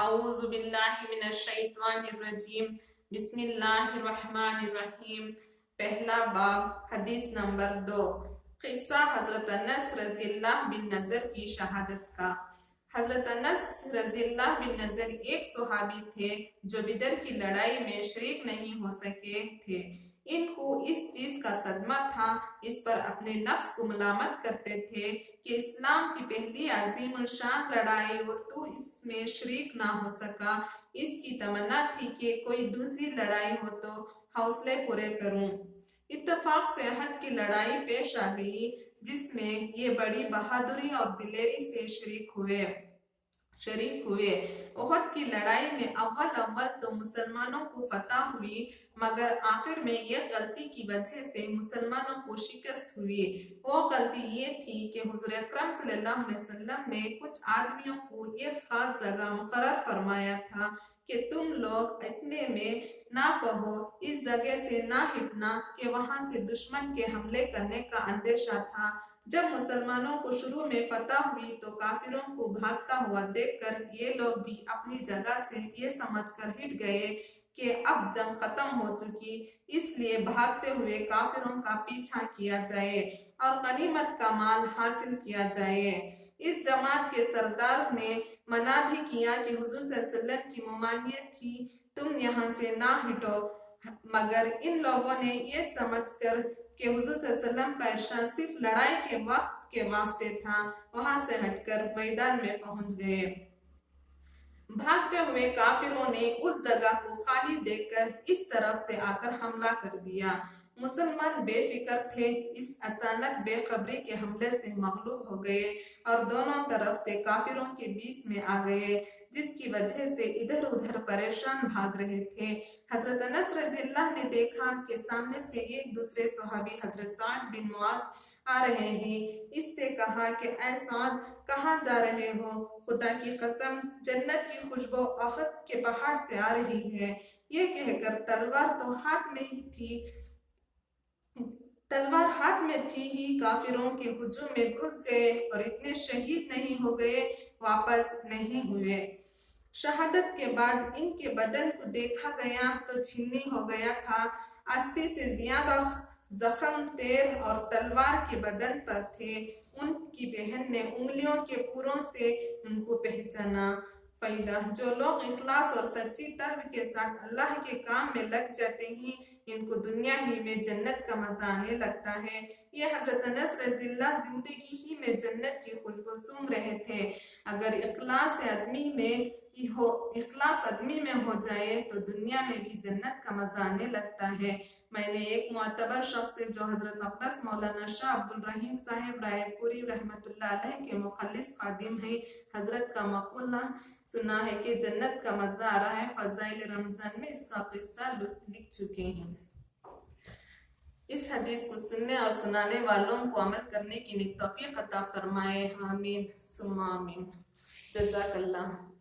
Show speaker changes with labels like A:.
A: اعوذ باللہ من الشیطان الرجیم بسم اللہ الرحمن الرحیم۔ پہلا باب، حدیث نمبر 2، قصہ حضرت انس رضی اللہ بن نضر کی شہادت کا۔ حضرت انس رضی اللہ بن نضر ایک صحابی تھے جو بدر کی لڑائی میں شریک نہیں ہو سکے تھے۔ ان کو اس چیز کا صدمہ تھا، اس پر اپنے نفس کو ملامت کرتے تھے کہ اسلام کی پہلی عظیم الشان لڑائی اور تو اس میں شریک نہ ہو سکا۔ اس کی تمنا تھی کہ کوئی دوسری لڑائی ہو تو حوصلے پورے کروں۔ اتفاق سے احد کی لڑائی پیش آ گئی جس میں یہ بڑی بہادری اور دلیری سے شریک ہوئے۔ احد کی لڑائی میں اول تو مسلمانوں کو فتح ہوئی، مگر آخر میں یہ غلطی کی وجہ سے مسلمانوں کو شکست ہوئی۔ وہ غلطی یہ تھی کہ حضور اکرم صلی اللہ علیہ وسلم نے کچھ آدمیوں کو ایک خاص جگہ مقرر فرمایا تھا کہ تم لوگ اتنے میں نہ کہو، اس جگہ سے نہ ہٹنا، کہ وہاں سے دشمن کے حملے کرنے کا اندیشہ تھا۔ جب مسلمانوں کو شروع میں فتح ہوئی تو کافروں کو بھاگتا ہوا دیکھ کر یہ لوگ بھی اپنی جگہ سے یہ سمجھ کر ہٹ گئے کہ اب جنگ ختم ہو چکی، اس لیے بھاگتے ہوئے کافروں کا پیچھا کیا جائے اور غنیمت کا مال حاصل کیا جائے۔ اس جماعت کے سردار نے منع بھی کیا کہ حضور صلی اللہ علیہ وسلم کی ممانعت تھی، تم یہاں سے نہ ہٹو، مگر ان لوگوں نے یہ سمجھ کر کہ حضور صلی اللہ علیہ وسلم کا ارشاد صرف لڑائی کے وقت کے واسطے تھا، وہاں سے ہٹ کر میدان میں پہنچ گئے۔ بھاگتے ہوئے کافروں نے اس جگہ کو خالی دیکھ کر اس طرف سے آ کر حملہ کر دیا۔ مسلمان بے فکر تھے، اس اچانک بے خبری کے حملے سے مغلوب ہو گئے اور دونوں طرف سے کافروں کے بیچ میں آ گئے، جس کی وجہ سے ادھر ادھر پریشان بھاگ رہے تھے۔ حضرت انس رضی اللہ نے دیکھا کہ سامنے سے ایک دوسرے صحابی حضرت سعد بن معاذ آ رہے ہیں۔ اس سے کہا کہ اے سعد، کہاں جا رہے ہو؟ خدا کی قسم، جنت کی خوشبو احد کے پہاڑ سے آ رہی ہے۔ یہ کہہ کر تلوار ہاتھ میں تھی ہی کافروں کے ہجوم میں گھس گئے اور اتنے شہید نہیں ہو گئے، واپس نہیں ہوئے۔ شہادت کے بعد ان کے بدن کو دیکھا گیا تو چھلنی ہو گیا تھا۔ 80 سے زیادہ زخم تیر اور تلوار کے بدن پر تھے۔ ان کی بہن نے انگلیوں کے پھروں سے ان کو پہچانا۔ فائدہ: جو لوگ اخلاص اور سچی طلب کے ساتھ اللہ کے کام میں لگ جاتے ہیں، ان کو دنیا ہی میں جنت کا مزہ آنے لگتا ہے۔ یہ حضرت انس رضی اللہ زندگی ہی میں جنت کی خوشبو سونگھ رہے تھے۔ اگر اخلاص آدمی میں ہو جائے تو دنیا میں بھی جنت کا مزہ آنے لگتا ہے۔ میں نے ایک معتبر شخص سے جو حضرت اقدس مولانا شاہ عبد الرحیم صاحب رائے پوری رحمۃ اللہ علیہ کے مخلص خادم ہیں، حضرت کا مقولہ سنا ہے کہ جنت کا مزہ آ رہا ہے۔ فضائل رمضان میں اس کا قصہ لکھ چکے ہیں۔ اس حدیث کو سننے اور سنانے والوں کو عمل کرنے کی نیک توفیق عطا فرمائے، آمین ثم آمین۔ جزاک اللہ۔